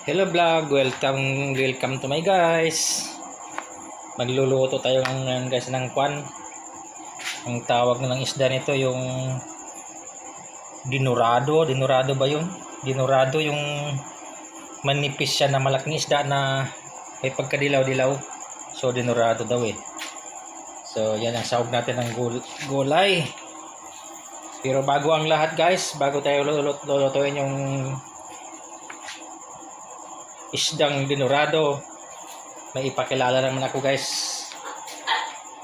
Hello vlog, welcome to my guys. Magluluto tayo ngayon guys ng kwan. Ang tawag na ng isda nito yung dinurado ba yun? Dinurado yung manipis siya na malaking isda na may pagkadilaw-dilaw. So dinurado daw eh. So yan ang sahog natin ng gulay. Pero bago ang lahat guys, bago tayo lulutuin yung isdang dinurado, may ipakilala naman ako guys,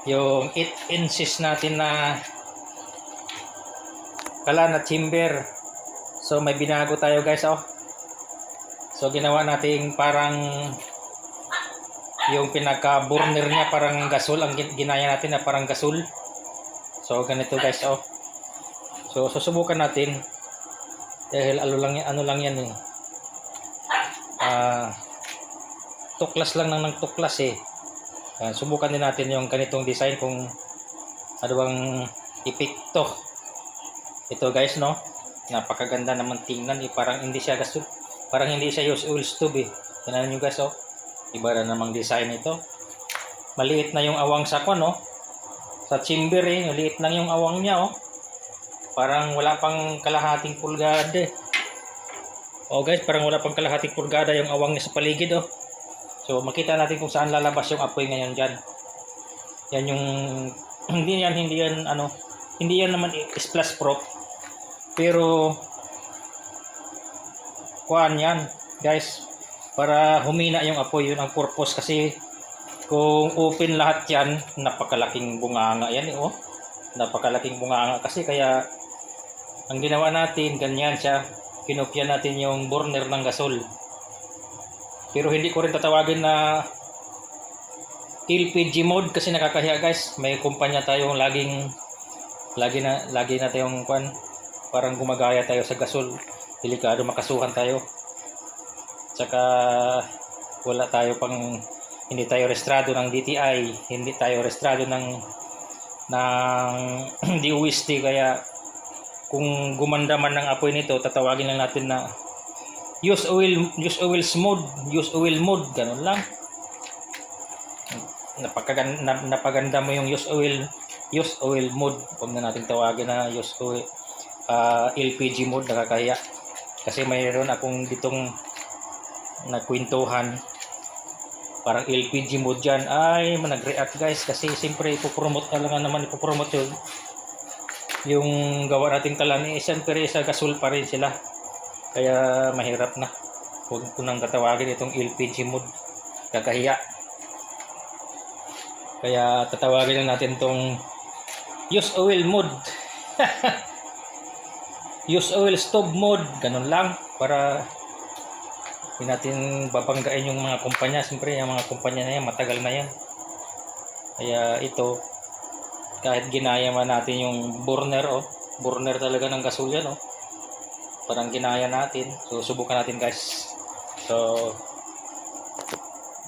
yung 8 inches natin na kalan at timber. So may binago tayo guys so ginawa nating parang yung pinaka burner niya parang gasol, ang ginaya natin na parang gasol. So ganito guys so susubukan natin dahil ano lang yan eh, tuklas lang ng tuklas eh. Subukan din natin yung ganitong design kung ano bang epekto. Ito guys napakaganda naman tingnan eh, parang hindi siya gasol, parang hindi siya oil stove eh. Tingnan nyo guys iba na namang design ito. Maliit na yung awang sa sa chamber eh, maliit lang yung awang niya parang wala pang kalahating pulgada eh. Guys, parang wala pang kalahating pulgada yung awang niya sa paligid So makita natin kung saan lalabas yung apoy ngayon diyan. Yan yung hindi yan naman splash proof. Pero kuan yan, guys, para humina yung apoy, yun ang purpose kasi kung open lahat yan, napakalaking bunganga yan Napakalaking bunganga kasi kaya ang ginawa natin ganyan siya. Kinopya natin yung burner ng gasol. Pero hindi ko rin tatawagin na LPG mode kasi nakakahiya guys. May kumpanya tayong lagi na tayong kwan, parang gumagaya tayo sa gasol. Delikado makasuhan tayo. Tsaka hindi tayo rehistrado ng DTI, hindi tayo rehistrado ng DOST, kaya kung gumanda man ng apoy nito, tatawagin lang natin na use oil mode, ganun lang. Napaganda mo yung use oil mode. Huwag na natin tawagin na use oil LPG mode, nakakahiya. Kasi mayroon akong ditong nagkwentuhan parang LPG mode dyan ay nag-react guys, kasi siyempre ipopromote yung gawa nating kalan pero isa gasol pa rin sila, kaya mahirap na. Huwag ko nang tatawagin itong LPG mode, kakahiya. Kaya tatawagin lang natin itong use oil mode use oil stove mode, ganun lang, para hindi natin babanggain yung mga kumpanya. Siyempre yung mga kumpanya na yan matagal na yan, kaya ito kahit ginaya man natin yung burner talaga ng gasol yan parang ginaya natin. So subukan natin guys. So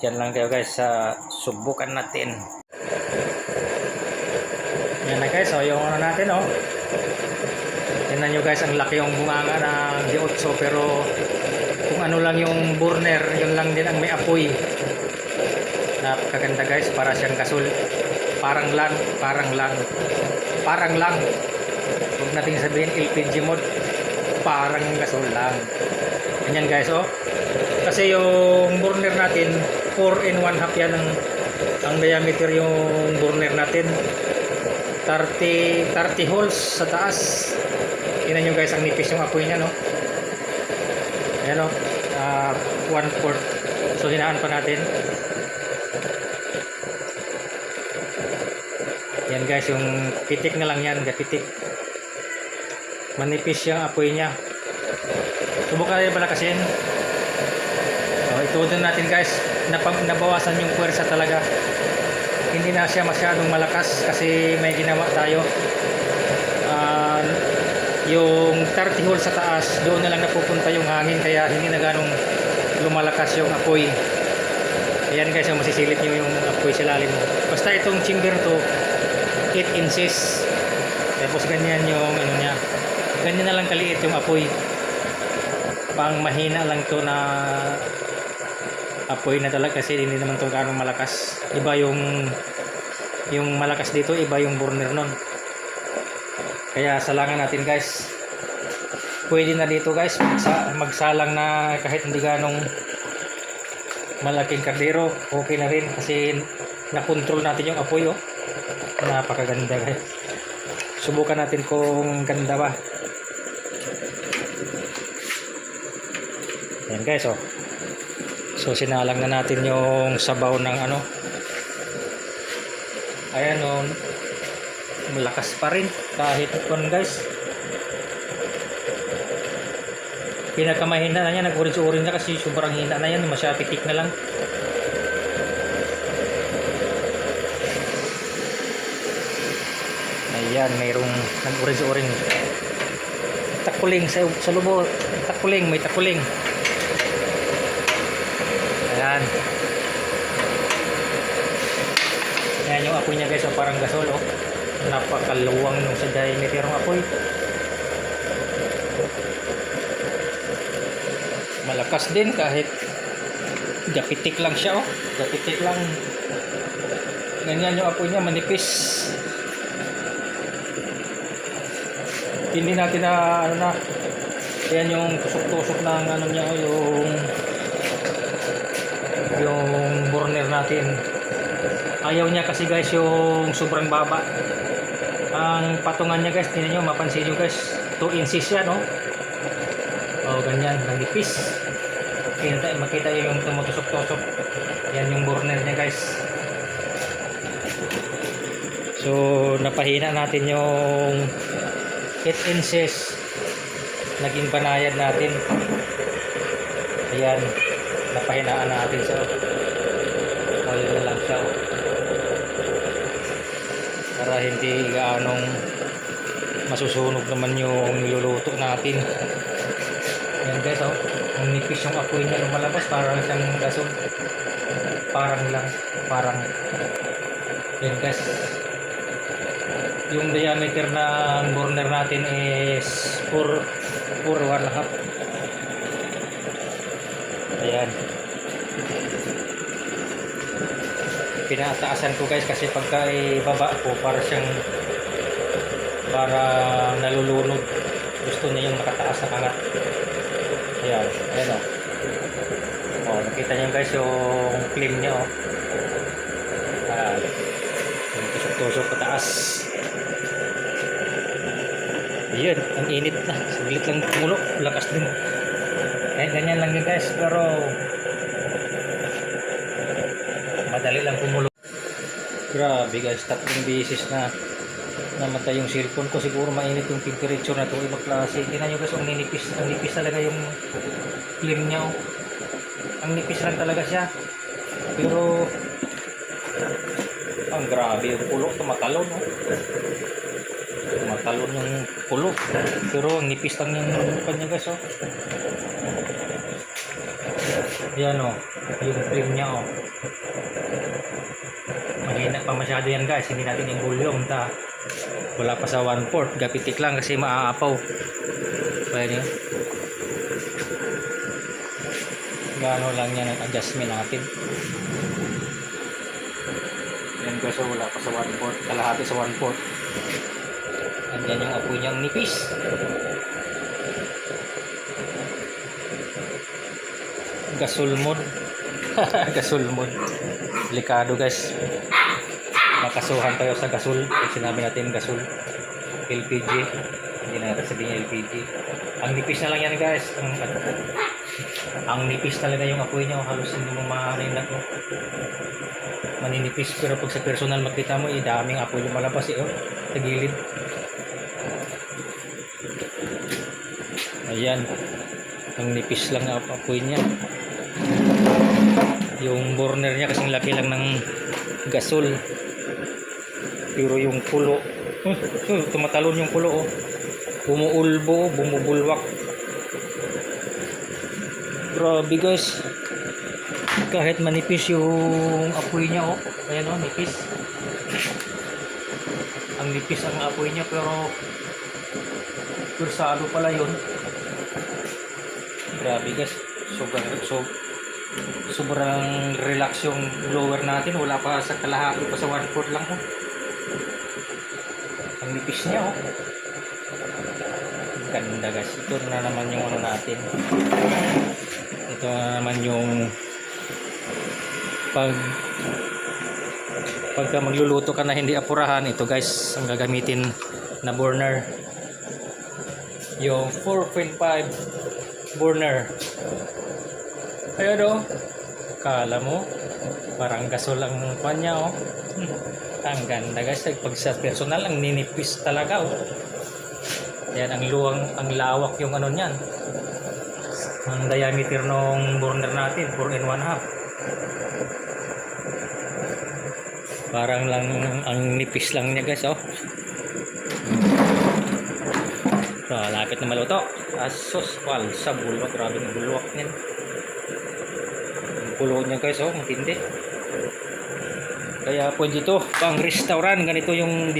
dyan lang kayo guys, subukan natin. Yan na guys, yung natin tingnan nyo guys, ang laki yung bunganga ng G8, pero kung ano lang yung burner, yun lang din ang may apoy. Napakaganda guys, para siyang gasol. Parang lang. Huwag natin sabihin LPG mode, parang gasol lang. Ganyan guys kasi yung burner natin 4-in-1/2 yan ang diameter yung burner natin. 30 holes sa taas. Tingnan nyo guys, ang nipis yung apoy niya ayan 1/4. So hinaan pa natin. Yan guys, yung pitik na lang yan, pitik. Manipis yung apoy niya. Subukan natin palakasin. Ito din natin guys, nabawasan yung puwersa talaga. Hindi na siya masyadong malakas kasi may ginawa tayo. Yung 30 hole sa taas, doon na lang napupunta yung hangin, kaya hindi na ganong lumalakas yung apoy. Ayan guys, masisilip nyo yung apoy sa lalim. Basta itong chamber to 8 inches, tapos ganyan yung niya, ganyan na lang kaliit yung apoy. pang mahina lang to na apoy na talaga kasi hindi naman to ganong malakas. Iba yung malakas dito, iba yung burner nun. Kaya salangan natin guys. Pwede na dito guys magsalang na kahit hindi ganong malaking kardero, okay na rin kasi na-control natin yung apoy oh. Napakaganda guys. Subukan natin kung ganda ba. Ayan guys oh. So sinalang na natin yung sabaw ng ano. Ayan oh. Malakas pa rin kahit kon guys. Pinakamahina na yan, nag-orange-orange na kasi sobrang hina na yan, masyapitik na lang. Ayan, mayroong nag-orange-orange. Takuling sa lubo, takuling, may takuling. Ayan. Ayan yung apoy niya guys, oh, parang gasol oh. Napakaluwang nung sa diameter ng apoy. Malakas din kahit gapitik lang siya oh. Gapitik lang. Ganyan yung apoy niya, manipis. Hindi natin na ano na. Yan yung tusok-tusok ng ano niya yung burner natin. Ayaw niya kasi guys yung sobrang baba. Ang patungan niya guys, tingnan niyo, mapansin niyo guys, 2 inches yan oh. O ganyan, manipis. Makita yung tumutusok-tusok. Yan yung burner niya guys. So napahina natin yung 8 inches. Naging banayad natin. Ayan, napahinaan natin siya. O yun na lang siya. Para hindi gaanong masusunog naman yung niluluto natin. Ayan guys oh, ang nipis yung apoy niya lumalabas, parang siyang gasol. Parang yan guys, yung diameter ng burner natin is 4.5. Ayan, pinataasan ko guys kasi pagka ibaba ko parang nalulunod. Gusto niya yung makataas na kangat. Ayan, ayan o. O, nakita niyo guys yung flame niya o. Ayan. Yung tusok-tusok pataas. Ayan, ang init na. Saglit lang kumulo. Lakas din. Ayan, ganyan lang yun guys. Pero madali lang kumulo. Grabe guys, 3 beses na namatay yung cellphone ko. Siguro mainit yung temperature na ito, ibang klase. Tingnan nyo guys, ang nipis talaga yung flame nya oh. Ang nipis lang talaga siya, pero ang grabe yung pulo, tumatalon oh. Tumatalon yung pulo, pero ang nipis lang yung kanya guys oh. Yan oh, yung flame nya oh. Mahina pa masyado yan guys, hindi natin yung volume wala pa sa 1/4, gapitik lang kasi maaapaw. Kaya niyo gano lang yan ang adjustment natin. Yan guys, so wala pa sa 1/4, kalahati sa 1/4. Andyan yung apoy niyang nipis. Gasol mode. Gasol mode, delikado guys, makasuhan tayo sa gasol. Pag sinabi natin gasol, LPG, hindi na natin sabihin LPG. Ang nipis na lang yan guys, ang nipis talaga yung apoy niya, halos hindi mo marinig mo, maninipis. Pero pag sa personal makita mo, daming apoy lumalabas oh, sa gilid. Ayan, ang nipis lang ang apoy niya. Yung burner niya kasing laki lang ng gasol, pero yung pulo tumatalon yung pulo oh. Bumuulbo, bumubulwak. Grabe guys, kahit manipis yung apoy niya oh. Ayan oh, nipis. Ang nipis ang apoy niya, pero pursado pala yun. Grabe guys. Sobrang relax yung blower natin. Wala pa sa kalahati pa sa 1/4 lang. Oh. Ang nipis niya oh. Ganda guys. Ito na naman yung ano natin. Ito na naman yung pagka magluluto ka na hindi apurahan, ito guys ang gagamitin na burner, yung 4.5 burner. Ayun o, kala mo parang gasol ang kanya oh. Ang ganda guys, pag sa personal ang ninipis talaga oh. Yan ang lawak yung ano niyan, ang diameter ng burner natin 4 1/2. Parang lang ang nipis lang niya guys oh. So, lapit na maluto. Asos, sa bulwak, grabe ng bulwak niyan. Ang bulwak niya guys oh, matindi. Kaya po dito, pang restaurant, ganito yung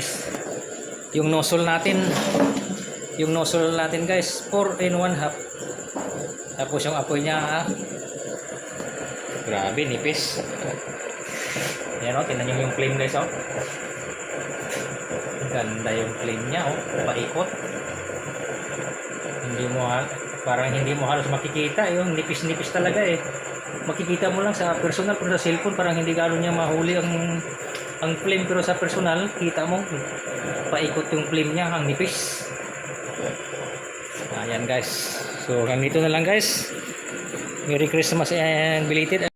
nozzle natin. Yung nozzle natin guys, 4 1/2. Tapos yung apoy niya, grabe, nipis. Yan o, tingnan nyo yung flame guys o. Ganda yung flame niya o, paikot. Parang hindi mo halos makikita, yung nipis-nipis talaga eh. Makikita mo lang sa personal, pero sa cellphone parang hindi gano'n niya mahuli ang flame, pero sa personal, kita mo, paikot yung flame niya, ang nipis. Ayan guys. So, hanggang dito na lang guys. Merry Christmas and belated.